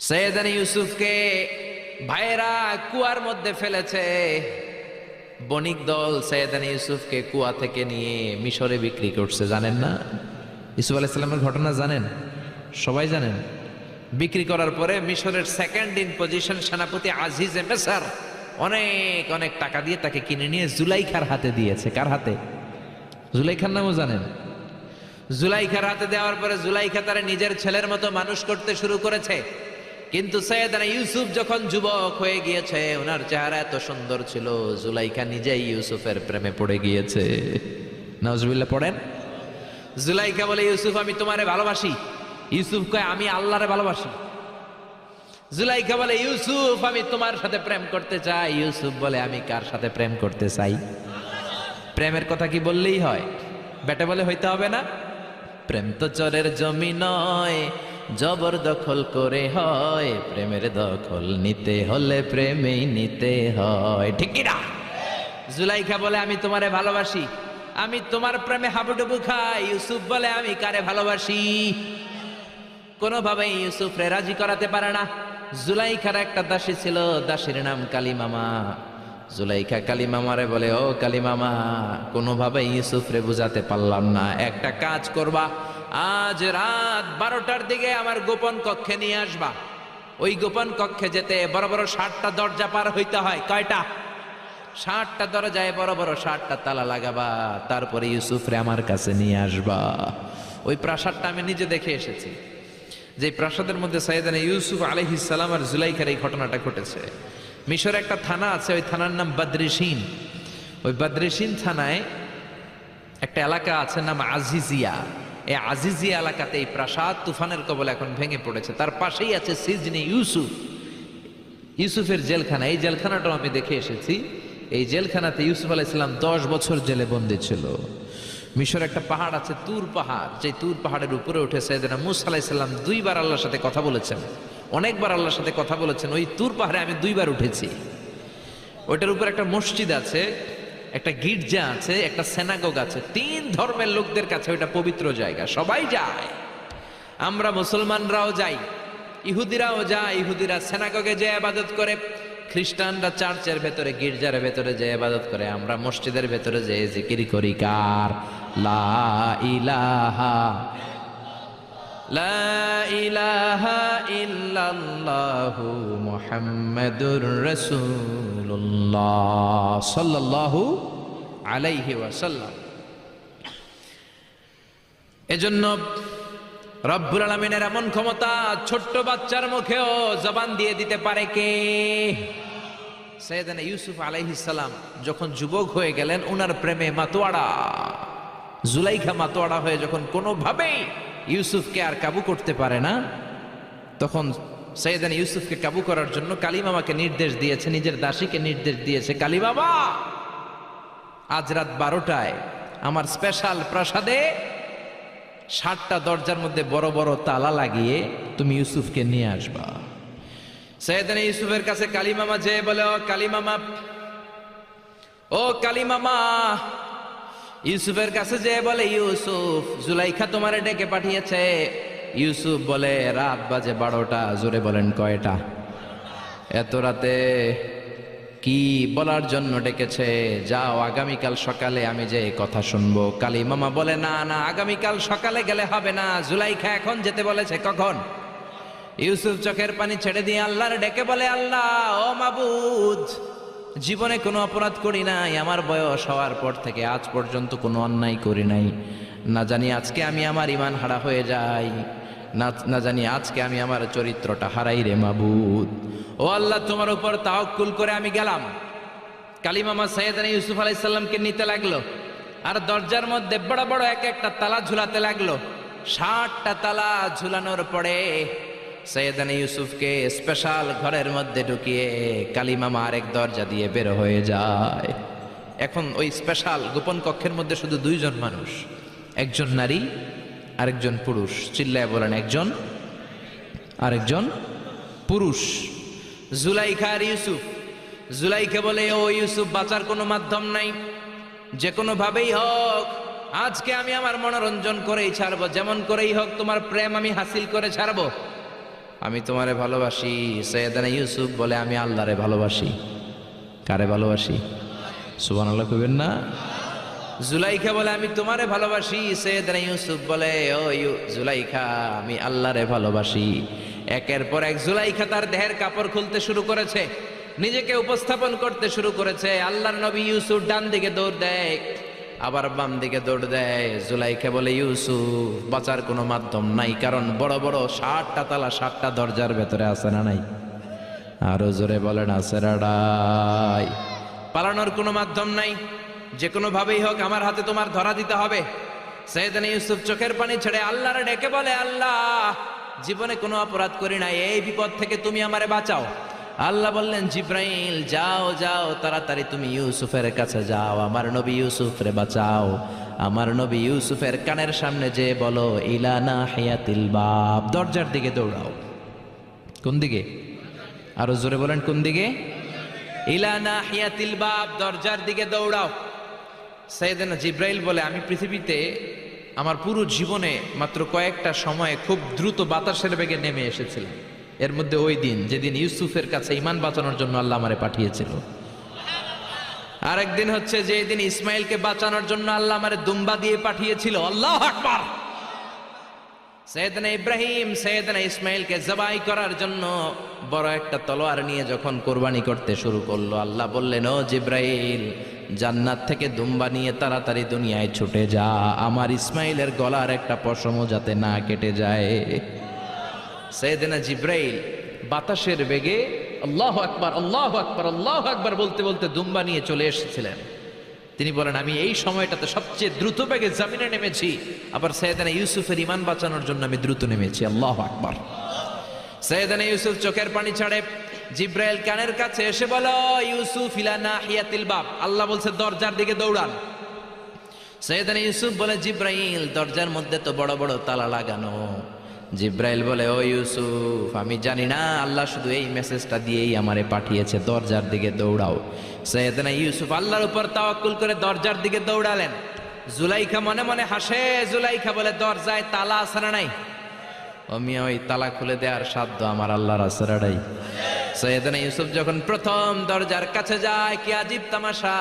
সৈয়দনা ইউসুফকে ভাইয়েরা কুয়ার মধ্যে ফেলেছে। বণিক দল সৈয়দনা ইউসুফকে কুয়া থেকে নিয়ে মিশরে বিক্রি করছে। জানেন না ইউসুফ আলাইহিস সালামের ঘটনা? জানেন, সবাই জানেন। বিক্রি করার পরে মিশরের সেকেন্ড ইন পজিশন সেনাপতি আজিজে মিসর অনেক অনেক টাকা দিয়ে তাকে কিনে নিয়ে জুলাইখার হাতে দিয়েছে। কার হাতে? জুলাইখার নামও জানেন? জুলাইখার হাতে দেওয়ার পরে জুলাইখা তার নিজের ছেলের মতো মানুষ করতে শুরু করেছে। কিন্তু সৈয়দনা ইউসুফ যখন যুবক হয়ে গিয়েছে, ওনার চেহারা এত সুন্দর ছিল, জুলাইখা নিজেই ইউসুফের প্রেমে পড়ে গিয়েছে। নাউজুবিল্লাহ পড়েন। জুলাইখা বলে, ইউসুফ আমি তোমারে ভালোবাসি। ইউসুফ কয়, আমি আল্লাহরে ভালোবাসি। জুলাইখা বলে, ইউসুফ আমি তোমার সাথে প্রেম করতে চাই। ইউসুফ বলে, আমি কার সাথে প্রেম করতে চাই? প্রেমের কথা কি বললেই হয়? বেটা বলে হইতে হবে না? প্রেম তো চরের জমি নয়, জবরদখল করে হয়। প্রেমের দখল নিতে হলে প্রেমেই নিতে হয়, ঠিক কি না? জুলাইখা বলে, আমি তোমারে ভালোবাসি, আমি তোমার প্রেমে হাবুডুবু খাই। ইউসুফ বলে, আমি কারে ভালোবাসি? কোনোভাবেই ইউসুফরে রাজি করাতে পারে না। জুলাইখার একটা দাসী ছিল, দাসীর নাম কালিমামা। জুলাইখা কালিমামারে বলে, ও কালিমামা, কোনোভাবেই ইউসুফরে বুঝাতে পারলাম না। একটা কাজ করবা, আজ রাত 12টার দিকে আমার গোপন কক্ষে নিয়ে আসবা। ওই গোপন কক্ষে যেতে বড় বড় 60টা দরজা পার হইতে হয়। কয়টা? 60টা দরজায় বড় বড় 60টা তালা লাগাবা, তারপরে ইউসুফরে আমার কাছে নিয়ে আসবা। ওই প্রাসাদটা আমি নিজে দেখে এসেছি, যে প্রাসাদের মধ্যে সৈয়দনা ইউসুফ আলাইহিস সালাম আর জুলাইখার এই ঘটনাটা ঘটেছে। মিশরে একটা থানা আছে, ওই থানার নাম বদরিশিন। ওই বদরিশিন থানায় একটা এলাকা আছে নাম আজিজিয়া। এই আজিজিয়া এলাকাতে এই প্রাসাদ তুফানের কবলে এখন ভেঙে পড়েছে। তার পাশেই আছে সিজনে ইউসুফ, ইউসুফের জেলখানা। এই জেলখানাটাও আমি দেখে এসেছি। এই জেলখানাতে ইউসুফ আলাইহিস সালাম 10 বছর জেলে বন্দী ছিল। মিশরে একটা পাহাড় আছে তুর পাহাড়, যে তুর পাহাড়ের উপরে উঠে সৈয়দনা মূসা আলাইহিস সালাম 2বার আল্লাহর সাথে কথা বলেছেন, অনেকবার আল্লাহর সাথে কথা বলেছেন। ওই তুর পাহাড়ে আমি 2বার উঠেছি। ওইটার উপর একটা মসজিদ আছে, একটা গির্জা আছে, একটা সেনাগোগ আছে। 3 ধর্মের লোকদের কাছে ওইটা পবিত্র জায়গা, সবাই যায়। আমরা মুসলমানরাও যাই, ইহুদিরাও যায়। ইহুদিরা সেনাগোগে যে ইবাদত করে, খ্রিস্টানরা চার্চের ভেতরে গির্জার ভেতরে যে ইবাদত করে, আমরা মসজিদের ভেতরে যে জিকির করি কার? লা ইলাহা লা ইলাহা ইল্লাল্লাহু মুহাম্মাদুর রাসূলুল্লাহ সাল্লাল্লাহু আলাইহি ওয়াসাল্লাম। এজন্য রব্বুল আলামিনের এমন ক্ষমতা, ছোট্ট বাচ্চার মুখেও জবান দিয়ে দিতে পারে কে? সৈয়দনা ইউসুফ আলাইহিস সালাম যখন যুবক হয়ে গেলেন, ওনার প্রেমে মাতোয়ারা। জুলাইখা মাতোয়ারা হয়ে যখন কোনোভাবেই ইউসুফকে আর কাবু করতে পারে না, তখন সৈয়দনা ইউসুফকে কাবু করার জন্য কালিমামাকে নির্দেশ দিয়েছে, নিজের দাসীকে নির্দেশ দিয়েছে, কালিমামা আজ রাত 12টায় আমার স্পেশাল প্রাসাদে 60টা দরজার মধ্যে বড় বড় তালা লাগিয়ে তুমি ইউসুফকে নিয়ে আসবা। সৈয়দনা ইউসুফের কাছে কালিমামা যেয়ে বলে, ও কালিমামা, ও কালিমামা। ইউসুফের কাছে যেয়ে বলে, ইউসুফ, জুলাইখা তোমারে ডেকে পাঠিয়েছে। ইউসুফ বলে, রাত বাজে 12টা। জোরে বলেন, কয়টা? এত রাতে কি বলার জন্য ডেকেছে? যাও, আগামীকাল সকালে আমি যে কথা শুনবো। কালিমামা বলে, না না, আগামীকাল সকালে গেলে হবে না, জুলাইখা এখন যেতে বলেছে। কখন? ইউসুফ চোখের পানি ছেড়ে দিয়ে আল্লাহর ডেকে বলে, আল্লাহ, ও মাবুদ, জীবনে কোনো অপরাধ করি নাই, আমার বয়স হওয়ার পর থেকে আজ পর্যন্ত কোনো অন্যায় করি নাই। না জানি আজকে আমি আমার ঈমান হারা হয়ে যাই, না জানি আজকে আমি আমার চরিত্রটা হারাই রে মাবুদ। ও আল্লাহ, তোমার উপর তাওয়াক্কুল করে আমি গেলাম। কালিমামা সৈয়দনা ইউসুফ আলাইহিস সালামকে নিতে লাগলো, আর দরজার মধ্যে বড় বড় এক একটা তালা ঝুলাতে লাগলো। 60টা তালা ঝুলানোর পরে সৈয়দনা ইউসুফকে স্পেশাল ঘরের মধ্যে ঢুকিয়ে কালিমামা আরেক দরজা দিয়ে বের হয়ে যায়। এখন ওই স্পেশাল গোপন কক্ষের মধ্যে শুধু 2 জন মানুষ, একজন নারী আরেকজন পুরুষ। চিল্লায় বলেন, একজন আরেকজন পুরুষ। জুলাইখা আর ইউসুফ। জুলাইখা বলে, ও ইউসুফ, বাঁচার কোনো মাধ্যম নাই, যে কোনো ভাবেই হোক আজকে আমি আমার মনোরঞ্জন করেই ছাড়বো, যেমন করেই হোক তোমার প্রেম আমি হাসিল করে ছাড়বো। আমি তোমারে ভালোবাসি। সৈয়দনা ইউসুফ বলে আমি আল্লাহরে ভালোবাসি। কারে ভালোবাসি? সুবহানাল্লাহ কইবেন না? জুলাইখা বলে আমি তোমারে ভালোবাসি। সৈয়দনা ইউসুফ বলে ও জুলাইখা আমি আল্লাহরে ভালোবাসি। একের পর এক জুলাইখা তার দেহের কাপড় খুলতে শুরু করেছে, নিজেকে উপস্থাপন করতে শুরু করেছে। আল্লাহর নবী ইউসুফ ডান দিকে দৌড় দেয়, আবার বাম দিকে দৌড় দেয়। জুলাইখা বলে ইউসুফ বাঁচার কোনো মাধ্যম নাই, কারণ বড় বড় 60টা তালা 60টা দরজার ভেতরে আছে না নাই? আরো জোরে বলেন আছে রাডাই। পালানোর কোনো মাধ্যম নাই, যে কোনো ভাবেই হোক আমার হাতে তোমার ধরা দিতে হবে। সৈয়দনা ইউসুফ চোখের পানি ছেড়ে আল্লাহরে ডেকে বলে আল্লাহ জীবনে কোনো অপরাধ করি নাই, এই বিপদ থেকে তুমি আমারে বাঁচাও। আল্লাহ বললেন জিব্রাইল যাও যাও তাড়াতাড়ি তুমি ইউসুফের কাছে যাও, আমার নবী ইউসুফরে বাঁচাও। আমার নবী ইউসুফের কানের সামনে যে বলো ইলা নাহিয়াতিল বাব, দরজার দিকে দৌড়াও। কোন দিকে? আরো জোরে বলেন কোন দিকে? ইলা নাহিয়াতিল বাব, দরজার দিকে দৌড়াও। সাইয়েদনা জিব্রাইল বলে আমি পৃথিবীতে আমার পুরো জীবনে মাত্র কয়েকটা সময়ে খুব দ্রুত বাতাসের বেগে নেমে এসেছিলাম, এর মধ্যে ওই দিন যেদিন ইউসুফের কাছে ঈমান বাঁচানোর জন্য আল্লাহ আমারে পাঠিয়েছিল। আরেকদিন হচ্ছে যে দিন ইসমাইলকে বাঁচানোর জন্য আল্লাহ আমারে দুম্বা দিয়ে পাঠিয়েছিল। আল্লাহু আকবার। সৈয়দনা ইব্রাহিম সৈয়দনা ইসমাইলকে জবাই করার জন্য বড় একটা তলোয়ার নিয়ে যখন কোরবানি করতে শুরু করলো, আল্লাহ বললেন ও জিব্রাইল জান্নাত থেকে দুম্বা নিয়ে তাড়াতাড়ি দুনিয়ায় ছুটে যা, আমার ইসমাইলের গলার একটা পশমও যাতে না কেটে যায়। সৈয়দনা জিব্রাইল বাতাসের বেগে আল্লাহু আকবার আল্লাহু আকবার আল্লাহু আকবার বলতে বলতে দুম্বা নিয়ে চলে এসেছিলেন। তিনি বলেন আমি এই সময়টাতে সবচেয়ে দ্রুত বেগে জমিনে নেমেছি, আবার সৈয়দনা ইউসুফের ঈমান বাঁচানোর জন্য আমি দ্রুত নেমেছি। আল্লাহু আকবার। সৈয়দনা ইউসুফ চোখের পানি ছাড়ে জিব্রাইল কানের কাছে এসে বলো ইউসুফ ইলা নাহিয়াতিল বাব, আল্লাহ বলছে দরজার দিকে দৌড়ান। সৈয়দনা ইউসুফ বলে জিব্রাইল দরজার মধ্যে তো বড় বড় তালা লাগানো। জিব্রাইল বলে ও ইউসুফ আমি জানি না, আল্লাহ শুধু এই মেসেজটা দিয়েই আমারে পাঠিয়েছে, দরজার দিকে দৌড়াও। সৈয়দনা ইউসুফ আল্লাহর উপর তাওয়াক্কুল করে দরজার দিকে দৌড়ালেন। জুলাইখা মনে মনে হাসে। জুলাইখা বলে দরজায় তালা আছে না নাই? ও মিয়া ওই তালা খুলে দেওয়ার সাধ্য আমার আল্লাহর আছে না নাই? সৈয়দনা ইউসুফ যখন প্রথম দরজার কাছে যায়, কি আজীব তামাশা,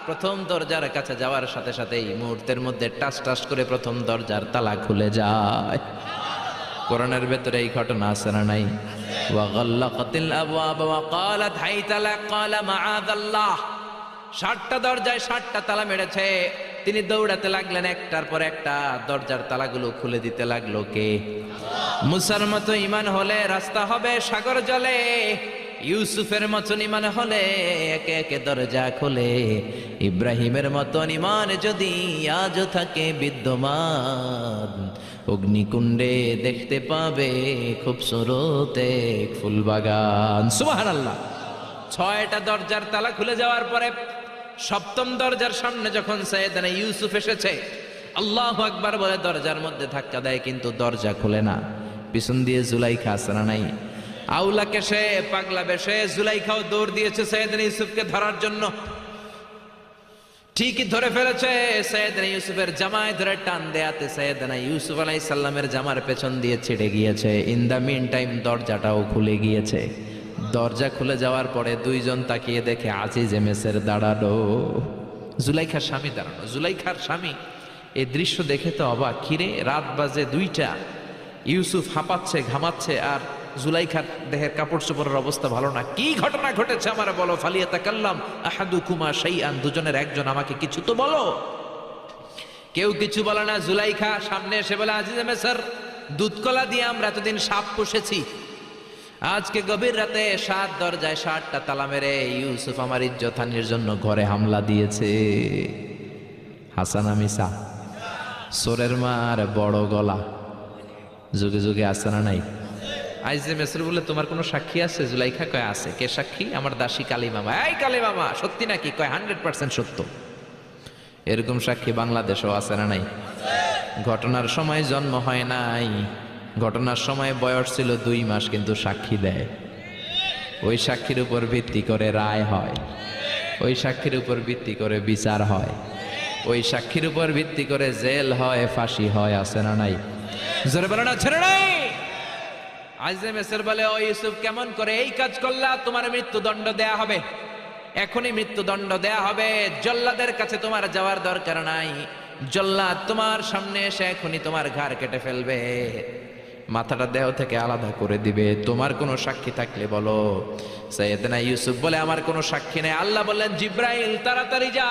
প্রথম দরজার কাছে যাওয়ার সাথে সাথেই মুহূর্তের মধ্যে টাস টাস করে প্রথম দরজার তালা খুলে যায়। কোরআনের ভেতরে এই ঘটনা আছে না নাই? ওয়া গাল্লাকাতিল আবওয়াব ওয়া ক্বালাত হাইতা লাক ক্বালা মাআযাল্লাহ। 60টা দরজায় 60টা তালা মেরেছে। তিনি দৌড়াতে লাগলেন, একটার পর একটা দরজার তালাগুলো খুলে দিতে লাগলো কে? মুসার মতো ঈমান হলে রাস্তা হবে সাগর জলে, ইউসুফের মতন ঈমান হলে একে একে দরজা খোলে। ইব্রাহিমের মতন ঈমান যদি আজও থাকে বিদ্যমান, অগ্নিকুণ্ডে দেখতে পাবে খুবসুরত এক ফুলবাগান। সুবহানাল্লাহ। 6টা দরজার তালা খুলে যাওয়ার পরে 7ম দরজার সামনে যখন সৈয়দনা ইউসুফ এসেছে, আল্লাহু আকবার বলে দরজার মধ্যে ধাক্কা দেয়, কিন্তু দরজা খুলে না। পিছন দিয়ে জুলাইখা আছে না নাই? আউলা কেশে পাগলা বেশে জুলাইখাও দৌড় দিয়েছে সৈয়দনা ইউসুফকে ধরার জন্য। ঠিকই ধরে ফেলেছে। সৈয়দনা ইউসুফের জামায় ধরে টান দেয়াতে সৈয়দনা ইউসুফ আলাইহিস সালামের জামার পেছন দিয়ে ছিঁড়ে গিয়েছে। ইন দা মিন টাইম দরজাটাও খুলে গিয়েছে। দরজা খুলে যাওয়ার পরে দুইজন তাকিয়ে দেখে আজিজে মেসের দাঁড়ানো, জুলাইখার স্বামী দাঁড়ানো। জুলাইখার স্বামী এই দৃশ্য দেখে তো অবাক, কিরে রাত বাজে 2টা, ইউসুফ হাঁপাচ্ছে ঘামাচ্ছে আর জুলাইখার দেহের কাপড় চোপড়ের অবস্থা ভালো না, কি ঘটনা ঘটেছে আমার বলো। ফালিয়াতাকাল্লাম আহাদুকুমা শাইআন, দুজনের একজন আমাকে কিছু তো বলো। কেউ কিছু বলে না। জুলাইখা সামনে এসে বলে আজিজে মেসর, দুধকলা দিয়ে আমরা এতদিন সাপ পুষেছি, আজকে গভীর রাতে 7 দরজায় 60টা তালা মেরে ইউসুফ আমার ইজ্জত হানির জন্য ঘরে হামলা দিয়েছে। হাসান মিসা, সোরের মার বড় গলা, যুগে যুগে আছে না নাই? আইজে মেসর বলে তোমার কোনো সাক্ষী আছে? জুলাইখা কয় আছে। কে সাক্ষী? আমার দাসী কালী মামা। এই কালী মামা সত্যি নাকি? কয় 100% সত্য। এরকম সাক্ষী বাংলাদেশেও আছে না নাই? ঘটনার সময় জন্ম হয় নাই, ঘটনার সময় বয়স ছিল 2 মাস, কিন্তু সাক্ষী দেয়। ওই সাক্ষীর উপর ভিত্তি করে রায় হয়, ওই সাক্ষীর উপর ভিত্তি করে বিচার হয়, ওই সাক্ষীর উপর ভিত্তি করে জেল হয়, ফাঁসি হয়। আছে না নাই? জোরে বলো না ছেড়ে নাই? আজিজে মিসর বলে, ও ইউসুফ, কেমন করে এই কাজ করলা? তোমার মৃত্যুদণ্ড দেয়া হবে, এখনই মৃত্যুদণ্ড দেয়া হবে। জল্লাদের কাছে তোমার যাওয়ার দরকার নাই, জল্লাদ তোমার সামনে এসে এখনই তোমার ঘাড় কেটে ফেলবে, মাথাটা দেহ থেকে আলাদা করে দিবে। তোমার কোনো সাক্ষী থাকলে বলো। সাইয়েদনা ইউসুফ বলে, আমার কোনো সাক্ষী নেই। আল্লাহ বললেন, জিব্রাইল তাড়াতাড়ি যা,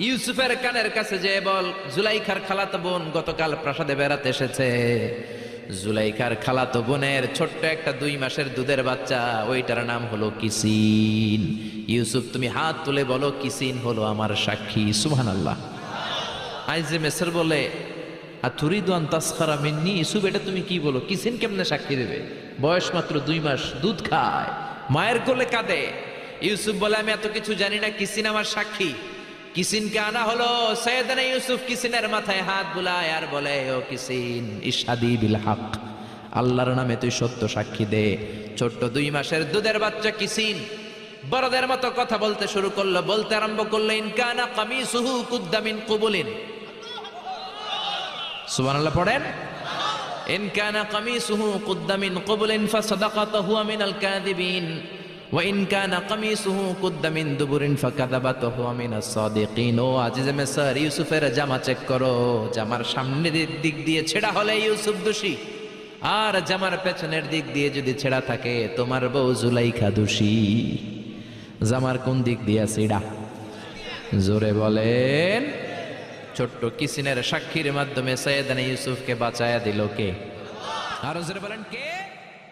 ইউসুফের কানের কাছে যে বল, জুলাইখার খালাতো বোন গতকাল প্রাসাদে বেড়াতে এসেছে। জুলাইখার খালাতো বোনের ছোট্ট একটা 2 মাসের দুধের বাচ্চা, ওইটার নাম হলো কিসিন। ইউসুফ, তুমি হাত তুলে বলো, কিসিন হলো আমার সাক্ষী। সুবহানাল্লাহ। আইজে মিসর বলে, আতুরিদু আন তাসখারা মিন্নি? ইউসুফ, এটা তুমি কি বলো? কিসিন কেমনে সাক্ষী দেবে? বয়স মাত্র 2 মাস, দুধ খায়, মায়ের কোলে কাঁদে। ইউসুফ বলে, আমি এত কিছু জানি না, কিসিন আমার সাক্ষী। কিসিনকে আনা হলো। সাইয়েদনা ইউসুফ কিসিনের মাথায় হাত বুলায় আর বলে, ও কিসিন, ইশহাদি বিল হক, আল্লাহর নামে তুই সত্য সাক্ষী দে। ছোট্ট 2 মাসের দুধের বাচ্চা কিসিন বড়দের মতো কথা বলতে শুরু করলো, বলতে আরম্ভ করলো, ইন কানা কামিসুহু কুদ্দা মিন কুবুলিন। সুবহানাল্লাহ পড়েন। ইন কানা কামিসুহু কুদ্দা মিন কুবুলিন ফাসাদাকাতু হুয়া মিনাল কাযিবিন ওয়া ইন কানা কামিসুহু কুদ্দা মিন দুবুরিন ফাকাযাবাতু হুয়া মিনাস সাদিকিন। ও আজিজে মিসর, ইউসুফের জামা চেক করো, জামার সামনের দিক দিয়ে ছেঁড়া হলে ইউসুফ দোষী, আর জামার পেছনের দিক দিয়ে যদি ছেঁড়া থাকে তোমার বউ জুলাইখা দোষী। জামার কোন দিক দিয়ে ছেঁড়া? জোরে বলেন। ছোট্ট কিসিনের সাক্ষীর মাধ্যমে সাইয়েদনা ইউসুফকে বাঁচায়া দিল কে? আরো জোরে বলেন, কে?